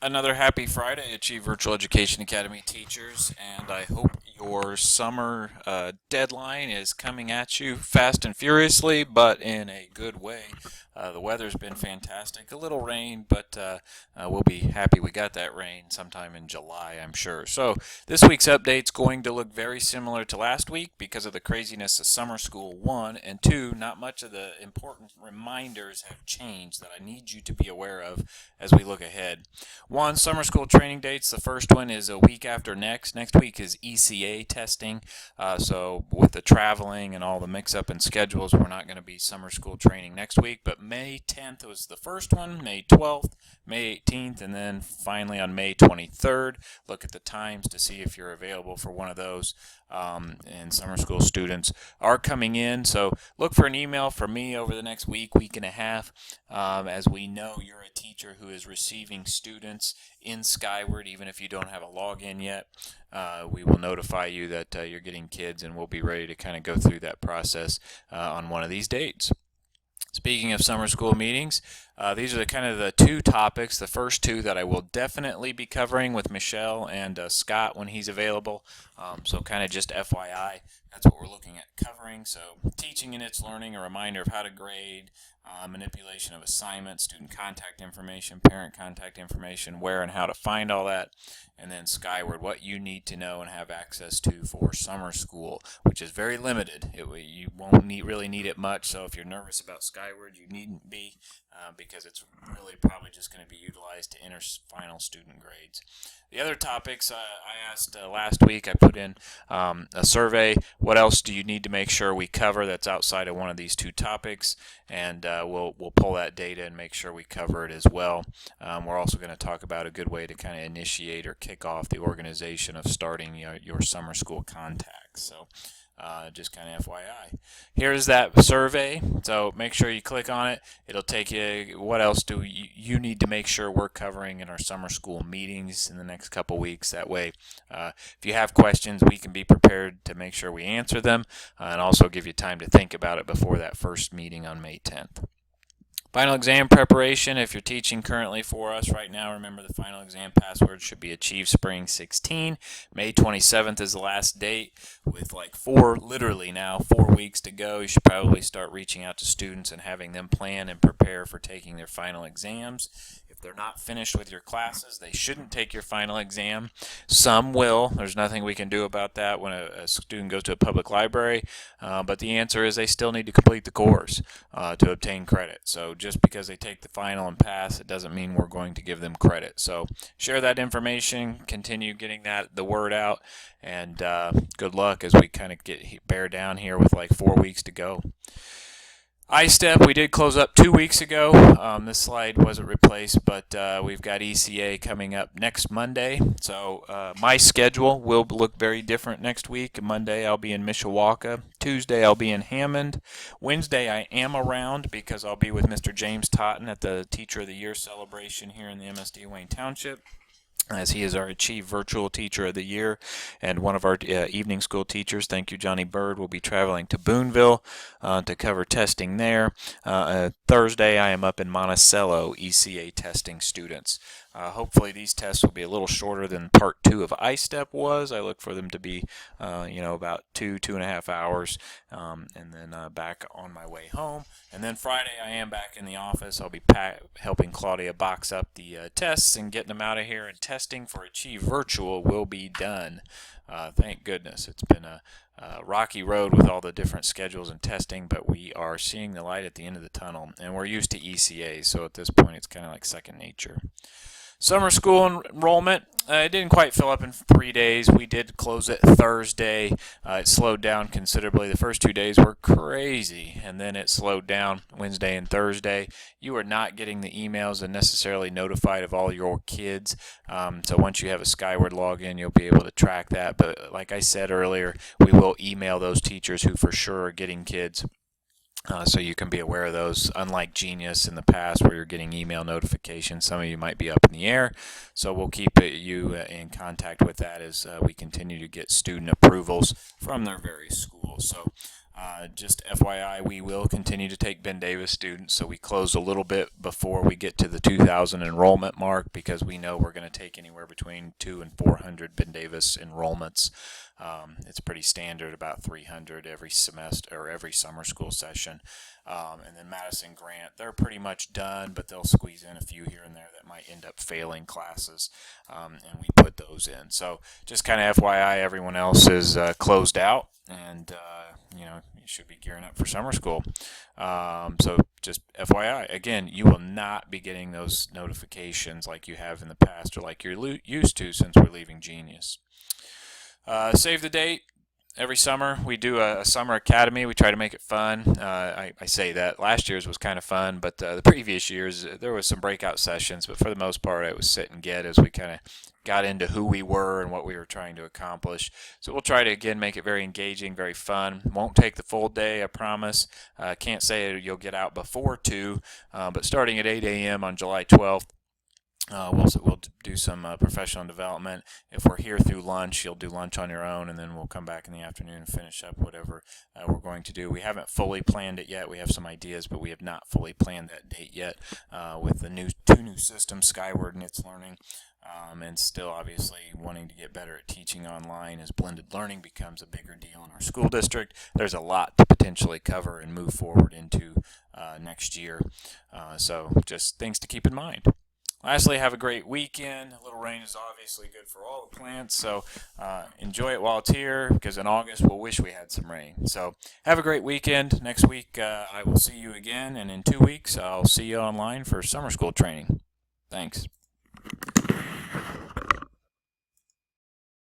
Another happy Friday, Achieve Virtual Education Academy teachers, and I hope your summer deadline is coming at you fast and furiously, but in a good way. The weather's been fantastic. A little rain, but we'll be happy we got that rain sometime in July, I'm sure. So this week's update's going to look very similar to last week because of the craziness of summer school, one, and two, not much of the important reminders have changed that I need you to be aware of as we look ahead. One, summer school training dates. The first one is a week after next. Next week is ECA testing. So with the traveling and all the mix-up in schedules, we're not going to be summer school training next week. But May 10th was the first one, May 12th, May 18th, and then finally on May 23rd. Look at the times to see if you're available for one of those. And summer school students are coming in. So look for an email from me over the next week, week and a half. As we know, you're a teacher who is receiving students in Skyward, even if you don't have a login yet. We will notify you that you're getting kids, and we'll be ready to kind of go through that process on one of these dates. Speaking of summer school meetings, these are the two topics, the first two that I will definitely be covering with Michelle and Scott when he's available. So kind of just FYI, that's what we're looking at covering. So teaching and its learning, a reminder of how to grade, manipulation of assignments, student contact information, parent contact information, where and how to find all that, and then Skyward, what you need to know and have access to for summer school, which is very limited. You won't really need it much, so if you're nervous about Skyward, you needn't be, because it's really probably just going to be utilized to enter final student grades. The other topics I asked last week, I put in a survey. What else do you need to make sure we cover that's outside of one of these two topics? And we'll pull that data and make sure we cover it as well. We're also going to talk about a good way to kind of initiate or kick off the organization of starting your summer school contacts. So just kind of FYI. Here's that survey, so make sure you click on it. It'll take you, what else do you need to make sure we're covering in our summer school meetings in the next couple weeks. That way, if you have questions, we can be prepared to make sure we answer them, and also give you time to think about it before that first meeting on May 10th. Final exam preparation. If you're teaching currently for us right now, remember the final exam password should be Achieve Spring 16. May 27th is the last date, with literally now 4 weeks to go. You should probably start reaching out to students and having them plan and prepare for taking their final exams. If they're not finished with your classes, they shouldn't take your final exam. Some will. There's nothing we can do about that when a student goes to a public library, but the answer is they still need to complete the course to obtain credit. So just because they take the final and pass, it doesn't mean we're going to give them credit. So share that information, continue getting the word out, and good luck as we kind of bear down here with 4 weeks to go. iStep, we did close up 2 weeks ago. This slide wasn't replaced, but we've got ECA coming up next Monday. So my schedule will look very different next week. Monday I'll be in Mishawaka. Tuesday I'll be in Hammond. Wednesday I am around because I'll be with Mr. James Totten at the Teacher of the Year celebration here in the MSD Wayne Township, as he is our Achieve Virtual Teacher of the Year and one of our evening school teachers. Thank you, Johnny Bird. Will be traveling to Boonville to cover testing there. Thursday, I am up in Monticello, ECA testing students. Hopefully these tests will be a little shorter than part 2 of iStep was. I look for them to be, about 2.5 hours, and then back on my way home. And then Friday I am back in the office. I'll be helping Claudia box up the tests and getting them out of here, and testing for Achieve Virtual will be done. Thank goodness. It's been a rocky road with all the different schedules and testing, but we are seeing the light at the end of the tunnel, and we're used to ECA, so at this point it's kind of like second nature. Summer school enrollment, it didn't quite fill up in 3 days. We did close it Thursday. It slowed down considerably. The first 2 days were crazy, and then it slowed down Wednesday and Thursday. You are not getting the emails and necessarily notified of all your kids. So once you have a Skyward login, you'll be able to track that. But like I said earlier, we will email those teachers who for sure are getting kids. So you can be aware of those, unlike Genius in the past where you're getting email notifications. Some of you might be up in the air, so we'll keep you in contact with that as we continue to get student approvals from their various schools. So Just FYI, we will continue to take Ben Davis students, so we closed a little bit before we get to the 2,000 enrollment mark because we know we're going to take anywhere between 200 and 400 Ben Davis enrollments. It's pretty standard, about 300 every semester or every summer school session. And then Madison Grant, they're pretty much done, but they'll squeeze in a few here and there that might end up failing classes, and we put those in. So just kind of FYI, everyone else is closed out, and you should be gearing up for summer school. So just FYI, again, you will not be getting those notifications like you have in the past or like you're used to since we're leaving Genius. Save the date. Every summer we do a summer academy. We try to make it fun. I say that last year's was kind of fun, but the previous years there was some breakout sessions, but for the most part it was sit and get as we kind of got into who we were and what we were trying to accomplish. So we'll try to again make it very engaging, very fun. Won't take the full day, I promise. Can't say you'll get out before 2, but starting at 8 a.m. on July 12th. We'll do some professional development. If we're here through lunch, you'll do lunch on your own, and then we'll come back in the afternoon and finish up whatever we're going to do. We haven't fully planned it yet. We have some ideas, but we have not fully planned that date yet with the two new systems, Skyward and It's Learning. And still obviously wanting to get better at teaching online as blended learning becomes a bigger deal in our school district. There's a lot to potentially cover and move forward into next year. So just things to keep in mind. Lastly, have a great weekend. A little rain is obviously good for all the plants, so enjoy it while it's here, because in August we'll wish we had some rain. So have a great weekend. Next week I will see you again, and in 2 weeks I'll see you online for summer school training. Thanks.